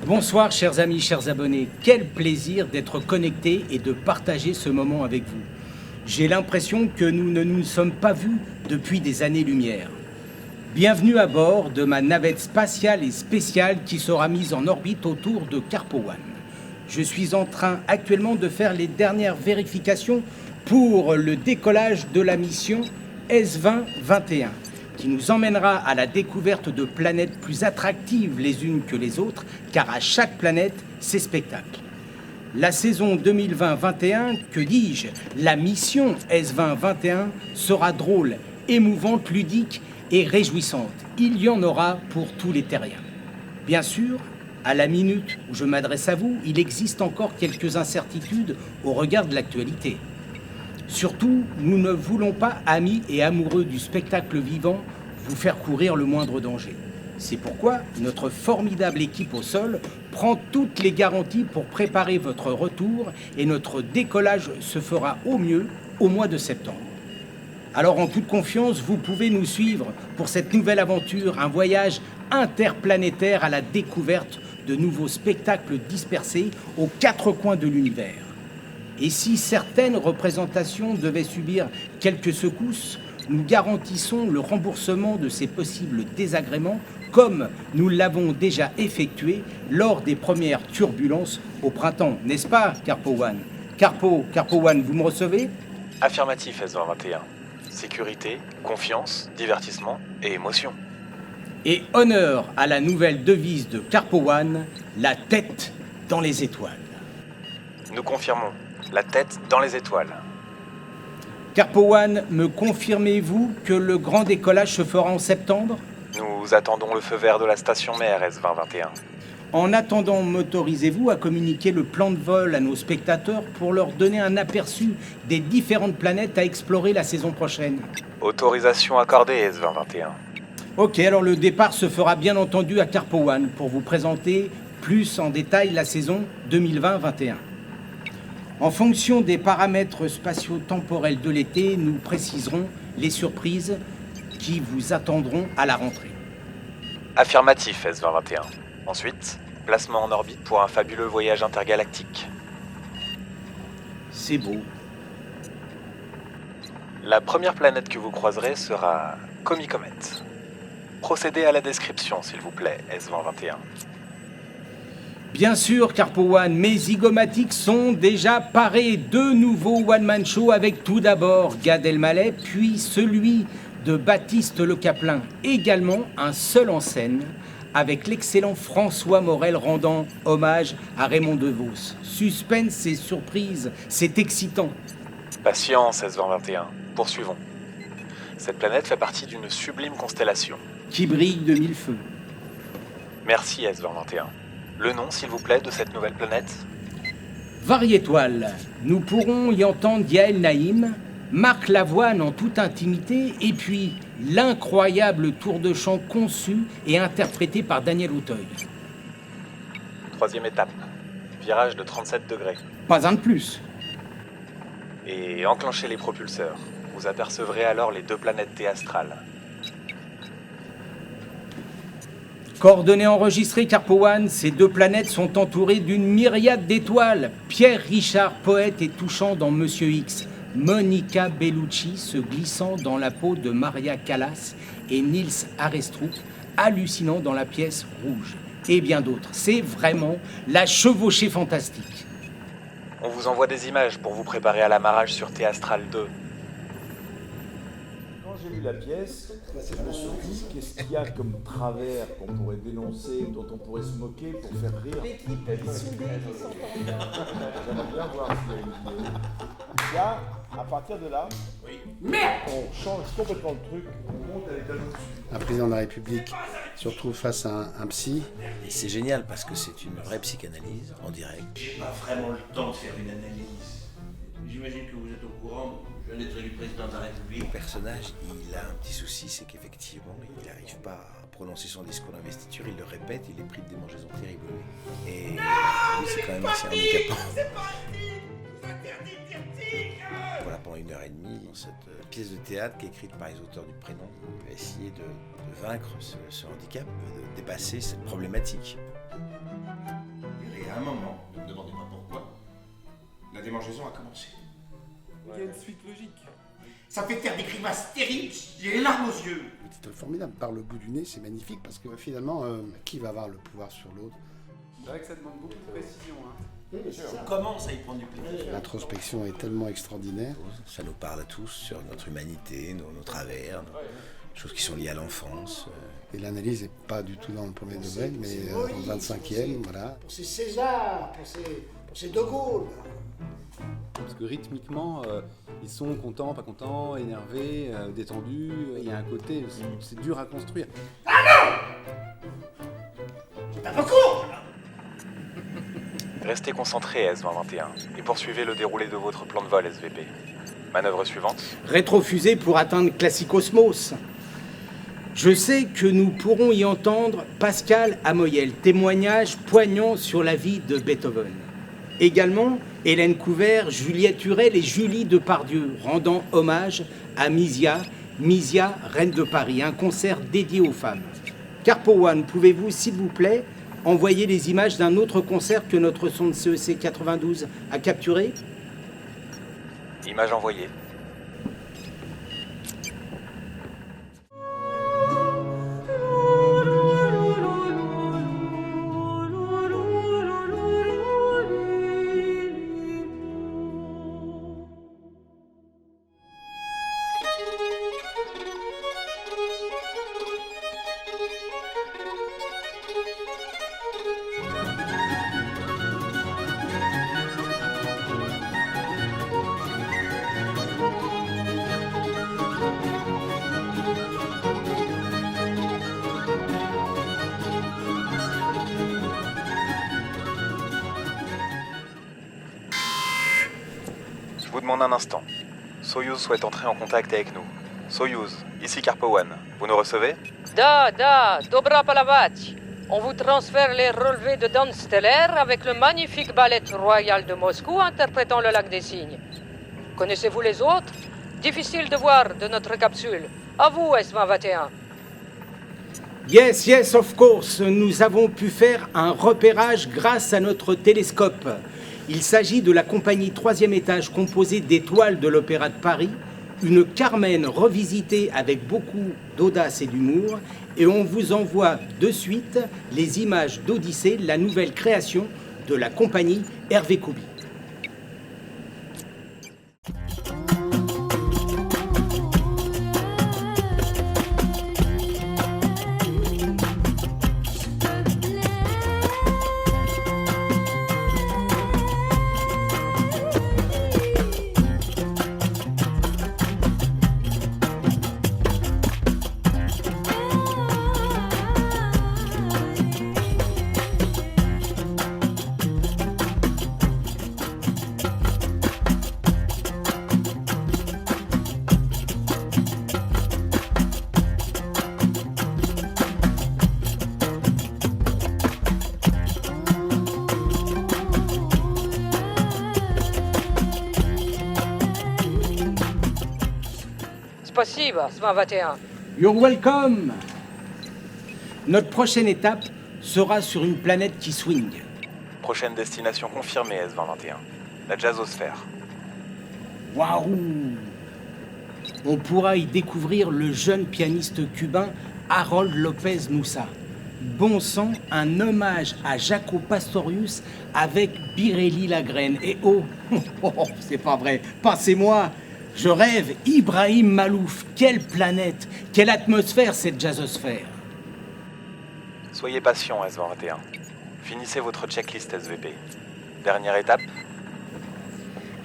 Bonsoir chers amis, chers abonnés. Quel plaisir d'être connectés et de partager ce moment avec vous. J'ai l'impression que nous ne nous sommes pas vus depuis des années-lumière. Bienvenue à bord de ma navette spatiale et spéciale qui sera mise en orbite autour de Carpo One. Je suis en train actuellement de faire les dernières vérifications pour le décollage de la mission S2021, qui nous emmènera à la découverte de planètes plus attractives les unes que les autres, car à chaque planète, ses spectacles. La saison 2020-21, que dis-je, la mission S2021 sera drôle, émouvante, ludique et réjouissante. Il y en aura pour tous les terriens. Bien sûr, à la minute où je m'adresse à vous, il existe encore quelques incertitudes au regard de l'actualité. Surtout, nous ne voulons pas, amis et amoureux du spectacle vivant, vous faire courir le moindre danger. C'est pourquoi notre formidable équipe au sol prend toutes les garanties pour préparer votre retour et notre décollage se fera au mieux au mois de septembre. Alors en toute confiance, vous pouvez nous suivre pour cette nouvelle aventure, un voyage interplanétaire à la découverte de nouveaux spectacles dispersés aux quatre coins de l'univers. Et si certaines représentations devaient subir quelques secousses, nous garantissons le remboursement de ces possibles désagréments comme nous l'avons déjà effectué lors des premières turbulences au printemps. N'est-ce pas, Carpo One? Carpo One, vous me recevez? Affirmatif S2021. Sécurité, confiance, divertissement et émotion. Et honneur à la nouvelle devise de Carpo One, la tête dans les étoiles. Nous confirmons. La tête dans les étoiles. Carpo One, me confirmez-vous que le grand décollage se fera en septembre? Nous attendons le feu vert de la station mère S2021. En attendant, m'autorisez-vous à communiquer le plan de vol à nos spectateurs pour leur donner un aperçu des différentes planètes à explorer la saison prochaine? Autorisation accordée S2021. Ok, alors le départ se fera bien entendu à Carpo One pour vous présenter plus en détail la saison 2020-21. En fonction des paramètres spatio-temporels de l'été, nous préciserons les surprises qui vous attendront à la rentrée. Affirmatif S2021. Ensuite, placement en orbite pour un fabuleux voyage intergalactique. C'est beau. La première planète que vous croiserez sera Comicomet. Procédez à la description, s'il vous plaît, S2021. Bien sûr, Carpo One, mes zygomatiques sont déjà parés. Deux nouveaux one-man show avec tout d'abord Gad Elmaleh, puis celui de Baptiste Le Caplin. Également un seul en scène avec l'excellent François Morel rendant hommage à Raymond DeVos. Suspense et surprise, c'est excitant. Patience S2021. Poursuivons. Cette planète fait partie d'une sublime constellation. Qui brille de mille feux. Merci S2021. Le nom, s'il vous plaît, de cette nouvelle planète? Variétoile. Nous pourrons y entendre Yael Naïm, Marc Lavoine en toute intimité, et puis l'incroyable tour de chant conçu et interprété par Daniel Auteuil. Troisième étape. Virage de 37 degrés. Pas un de plus. Et enclenchez les propulseurs. Vous apercevrez alors les deux planètes théastrales. Coordonnées enregistrées, Carpo One, ces deux planètes sont entourées d'une myriade d'étoiles. Pierre Richard, poète et touchant dans Monsieur X. Monica Bellucci se glissant dans la peau de Maria Callas et Nils Arestrup, hallucinant dans la pièce rouge. Et bien d'autres. C'est vraiment la chevauchée fantastique. On vous envoie des images pour vous préparer à l'amarrage sur Théastral 2. Quand j'ai lu la pièce, je me suis dit qu'est-ce qu'il y a comme travers qu'on pourrait dénoncer, dont on pourrait se moquer pour faire rire. L'équipe soudée qui sont formidables. J'aimerais bien voir s'il y a une idée. Là, à partir de là, on change complètement le truc, on monte avec la dessus. Un président de la République se retrouve face à un psy. Et c'est génial parce que c'est une vraie psychanalyse en direct. J'ai pas vraiment le temps de faire une analyse. J'imagine que vous êtes au courant, je viens d'être élu président de la République. Le personnage, il a un petit souci, c'est qu'effectivement, il n'arrive pas à prononcer son discours d'investiture, il le répète, il est pris de démangeaisons terribles. Et oui, c'est quand même assez handicapant. Voilà, pendant 1h30, dans cette pièce de théâtre qui est écrite par les auteurs du prénom, on va essayer de vaincre ce handicap, de dépasser cette problématique. à un moment, ne me demandez pas pourquoi, la démangeaison a commencé. Il y a une suite logique. Ça fait faire des grimaces terribles, j'ai les larmes aux yeux. Le titre est formidable. Par le bout du nez, c'est magnifique parce que finalement, qui va avoir le pouvoir sur l'autre? C'est vrai que ça demande beaucoup de précision. Hein. On commence à y prendre du plaisir. L'introspection est tellement extraordinaire. Ça nous parle à tous sur notre humanité, nos travers, choses qui sont liées à l'enfance. Et l'analyse n'est pas du tout dans le premier degré, mais dans le 25e, voilà. Pour ces César, pour ces De Gaulle. Parce que rythmiquement, ils sont contents, pas contents, énervés, détendus. Il y a un côté, c'est dur à construire. Restez concentrés, S2021, et poursuivez le déroulé de votre plan de vol, SVP. Manœuvre suivante. Rétrofusée pour atteindre Classicosmos. Je sais que nous pourrons y entendre Pascal Amoyel, témoignage poignant sur la vie de Beethoven. Également, Hélène Couvert, Juliette Hurel et Julie Depardieu, rendant hommage à Misia, reine de Paris, un concert dédié aux femmes. Carpo One, pouvez-vous, s'il vous plaît, envoyer les images d'un autre concert que notre sonde CEC 92 a capturé? Image envoyée. Je vous demande un instant. Soyuz souhaite entrer en contact avec nous. Soyuz, ici Carpo One. Vous nous recevez? Da, dobra palavati. On vous transfère les relevés de danse stellaire avec le magnifique ballet royal de Moscou interprétant le lac des cygnes. Connaissez-vous les autres? Difficile de voir de notre capsule. À vous, S2021. Yes, of course. Nous avons pu faire un repérage grâce à notre télescope. Il s'agit de la compagnie 3e étage composée d'étoiles de l'Opéra de Paris, une Carmen revisitée avec beaucoup d'audace et d'humour, et on vous envoie de suite les images d'Odyssée, la nouvelle création de la compagnie Hervé Koubi. Спасибо, S2021. You're welcome. Notre prochaine étape sera sur une planète qui swing. Prochaine destination confirmée, S2021. La Jazzosphère. Waouh! On pourra y découvrir le jeune pianiste cubain Harold Lopez Moussa. Bon sang, un hommage à Jaco Pastorius avec Birelli Lagrène. Et oh, c'est pas vrai, passez-moi. Je rêve, Ibrahim Malouf, quelle planète, quelle atmosphère cette jazzosphère. Soyez patient, S2021. Finissez votre checklist SVP. Dernière étape.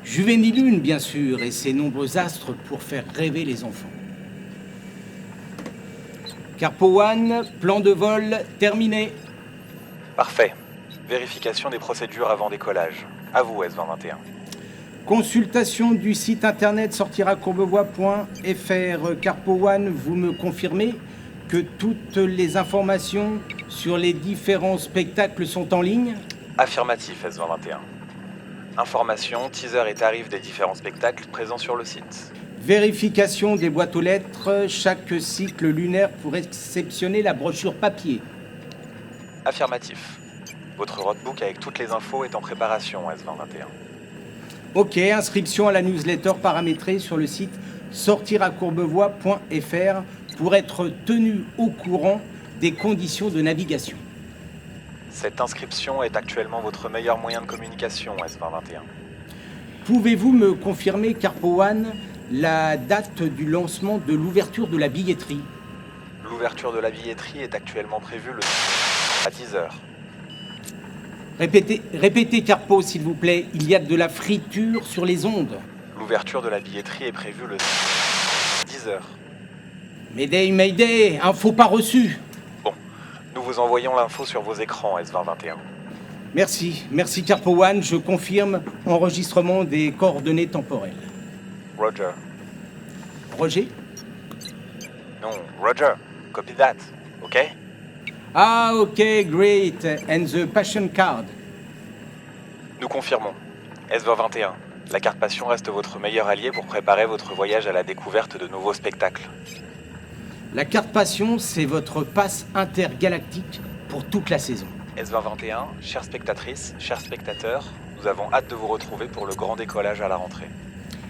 Juvénilune, bien sûr, et ses nombreux astres pour faire rêver les enfants. Carpo One, plan de vol terminé. Parfait. Vérification des procédures avant décollage. À vous, S2021. Consultation du site internet sortiracourbevoie.fr. Carpo One, vous me confirmez que toutes les informations sur les différents spectacles sont en ligne? Affirmatif, S2021. Informations, teasers et tarifs des différents spectacles présents sur le site. Vérification des boîtes aux lettres, chaque cycle lunaire pour exceptionner la brochure papier. Affirmatif. Votre roadbook avec toutes les infos est en préparation, S2021. Ok, inscription à la newsletter paramétrée sur le site sortiracourbevoie.fr pour être tenu au courant des conditions de navigation. Cette inscription est actuellement votre meilleur moyen de communication, S2021. Pouvez-vous me confirmer, Carpo One, la date du lancement de l'ouverture de la billetterie? L'ouverture de la billetterie est actuellement prévue le à 10h. Répétez, Carpo, s'il vous plaît. Il y a de la friture sur les ondes. L'ouverture de la billetterie est prévue le 10h. Mayday, info pas reçue. Bon, nous vous envoyons l'info sur vos écrans, S2021. Merci Carpo One, je confirme enregistrement des coordonnées temporelles. Roger. Roger? Non, Roger. Copy that, ok? Ah, ok, great. And the passion card? Nous confirmons. S2021. La carte passion reste votre meilleur allié pour préparer votre voyage à la découverte de nouveaux spectacles. La carte passion, c'est votre passe intergalactique pour toute la saison. S2021, chères spectatrices, chers spectateurs, nous avons hâte de vous retrouver pour le grand décollage à la rentrée.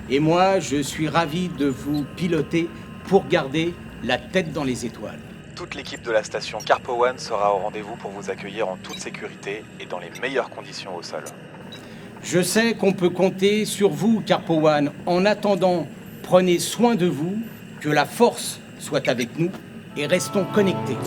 Et moi, je suis ravi de vous piloter pour garder la tête dans les étoiles. Toute l'équipe de la station Carpo One sera au rendez-vous pour vous accueillir en toute sécurité et dans les meilleures conditions au sol. Je sais qu'on peut compter sur vous, Carpo One. En attendant, prenez soin de vous, que la force soit avec nous et restons connectés.